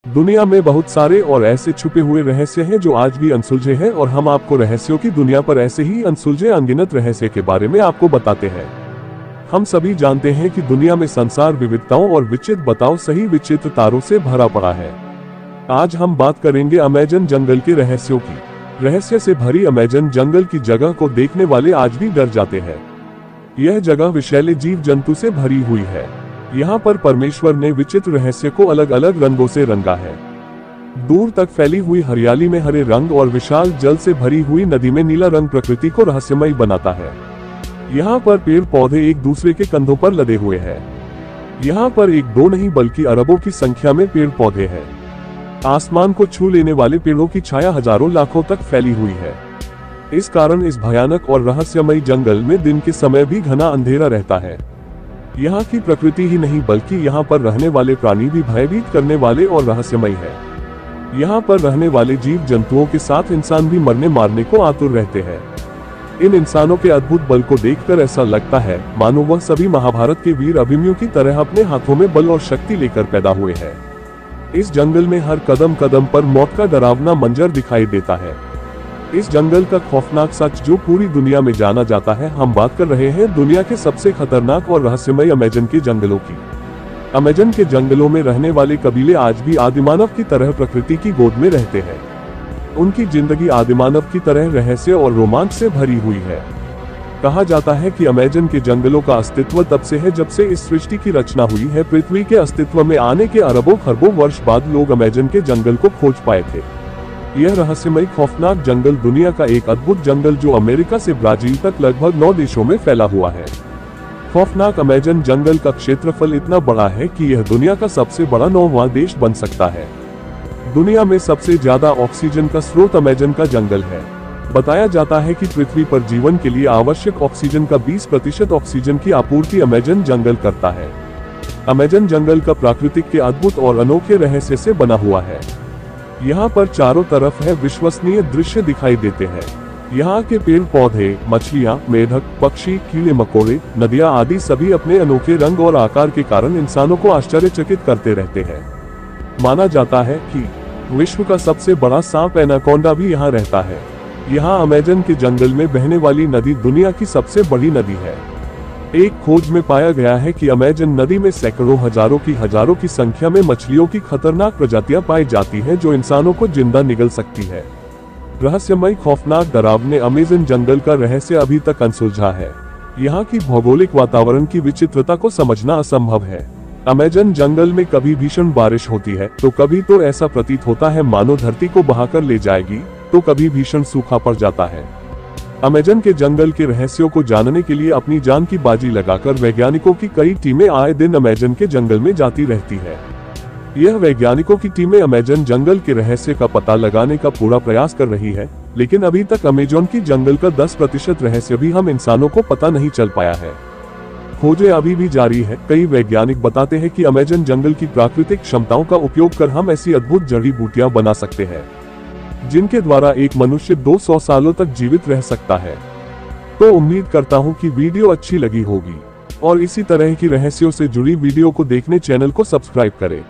दुनिया में बहुत सारे और ऐसे छुपे हुए रहस्य हैं जो आज भी अनसुलझे हैं, और हम आपको रहस्यों की दुनिया पर ऐसे ही अनसुलझे अनगिनत रहस्य के बारे में आपको बताते हैं। हम सभी जानते हैं कि दुनिया में संसार विविधताओं और सही विचित्र तारों से भरा पड़ा है। आज हम बात करेंगे अमेज़न जंगल के रहस्यों की। रहस्य से भरी अमेज़न जंगल की जगह को देखने वाले आज भी डर जाते हैं। यह जगह विषैले जीव जंतु से भरी हुई है। यहाँ पर परमेश्वर ने विचित्र रहस्य को अलग अलग रंगों से रंगा है। दूर तक फैली हुई हरियाली में हरे रंग और विशाल जल से भरी हुई नदी में नीला रंग प्रकृति को रहस्यमयी बनाता है। यहाँ पर पेड़ पौधे एक दूसरे के कंधों पर लदे हुए हैं। यहाँ पर एक दो नहीं बल्कि अरबों की संख्या में पेड़ पौधे हैं। आसमान को छू लेने वाले पेड़ों की छाया हजारों लाखों तक फैली हुई है। इस कारण इस भयानक और रहस्यमयी जंगल में दिन के समय भी घना अंधेरा रहता है। यहाँ की प्रकृति ही नहीं बल्कि यहाँ पर रहने वाले प्राणी भी भयभीत करने वाले और रहस्यमयी है। यहाँ पर रहने वाले जीव जंतुओं के साथ इंसान भी मरने मारने को आतुर रहते हैं। इन इंसानों के अद्भुत बल को देखकर ऐसा लगता है मानो वह सभी महाभारत के वीर अभिमन्यु की तरह अपने हाथों में बल और शक्ति लेकर पैदा हुए हैं। इस जंगल में हर कदम कदम पर मौत का डरावना मंजर दिखाई देता है। इस जंगल का खौफनाक सच जो पूरी दुनिया में जाना जाता है। हम बात कर रहे हैं दुनिया के सबसे खतरनाक और रहस्यमयी अमेज़न के जंगलों की। अमेज़न के जंगलों में रहने वाले कबीले आज भी आदिमानव की तरह प्रकृति की गोद में रहते हैं। उनकी जिंदगी आदिमानव की तरह रहस्य और रोमांच से भरी हुई है। कहा जाता है कि अमेज़न के जंगलों का अस्तित्व तब से है जब से इस सृष्टि की रचना हुई है। पृथ्वी के अस्तित्व में आने के अरबों खरबों वर्ष बाद लोग अमेज़न के जंगल को खोज पाए थे। यह रहस्यमयी खौफनाक जंगल दुनिया का एक अद्भुत जंगल जो अमेरिका से ब्राजील तक लगभग 9 देशों में फैला हुआ है। खौफनाक अमेज़न जंगल का क्षेत्रफल इतना बड़ा है कि यह दुनिया का सबसे बड़ा 9वां देश बन सकता है। दुनिया में सबसे ज्यादा ऑक्सीजन का स्रोत अमेज़न का जंगल है। बताया जाता है कि पृथ्वी पर जीवन के लिए आवश्यक ऑक्सीजन का 20% ऑक्सीजन की आपूर्ति अमेज़न जंगल करता है। अमेज़न जंगल का प्राकृतिक के अद्भुत और अनोखे रहस्य से बना हुआ है। यहाँ पर चारों तरफ है विश्वसनीय दृश्य दिखाई देते हैं। यहाँ के पेड़ पौधे, मछलियाँ, मेढक, पक्षी, कीड़े मकोड़े, नदियाँ आदि सभी अपने अनोखे रंग और आकार के कारण इंसानों को आश्चर्यचकित करते रहते हैं। माना जाता है कि विश्व का सबसे बड़ा सांप एनाकोंडा भी यहाँ रहता है। यहाँ अमेज़न के जंगल में बहने वाली नदी दुनिया की सबसे बड़ी नदी है। एक खोज में पाया गया है कि अमेज़न नदी में सैकड़ों हजारों की संख्या में मछलियों की खतरनाक प्रजातियां पाई जाती हैं जो इंसानों को जिंदा निगल सकती है। रहस्यमयी खौफनाक डरावने अमेज़न जंगल का रहस्य अभी तक अनसुलझा है। यहाँ की भौगोलिक वातावरण की विचित्रता को समझना असंभव है। अमेज़न जंगल में कभी भीषण बारिश होती है तो कभी तो ऐसा प्रतीत होता है मानो धरती को बहाकर ले जाएगी, तो कभी भीषण सूखा पड़ जाता है। अमेज़न के जंगल के रहस्यों को जानने के लिए अपनी जान की बाजी लगाकर वैज्ञानिकों की कई टीमें आए दिन अमेज़न के जंगल में जाती रहती है। यह वैज्ञानिकों की टीमें अमेज़न जंगल के रहस्य का पता लगाने का पूरा प्रयास कर रही है, लेकिन अभी तक अमेज़न की जंगल का 10% रहस्य भी हम इंसानों को पता नहीं चल पाया है। खोजें अभी भी जारी है। कई वैज्ञानिक बताते हैं कि अमेज़न जंगल की प्राकृतिक क्षमताओं का उपयोग कर हम ऐसी अद्भुत जड़ी बूटियां बना सकते हैं जिनके द्वारा एक मनुष्य 200 सालों तक जीवित रह सकता है। तो उम्मीद करता हूं कि वीडियो अच्छी लगी होगी और इसी तरह की रहस्यों से जुड़ी वीडियो को देखने चैनल को सब्सक्राइब करें।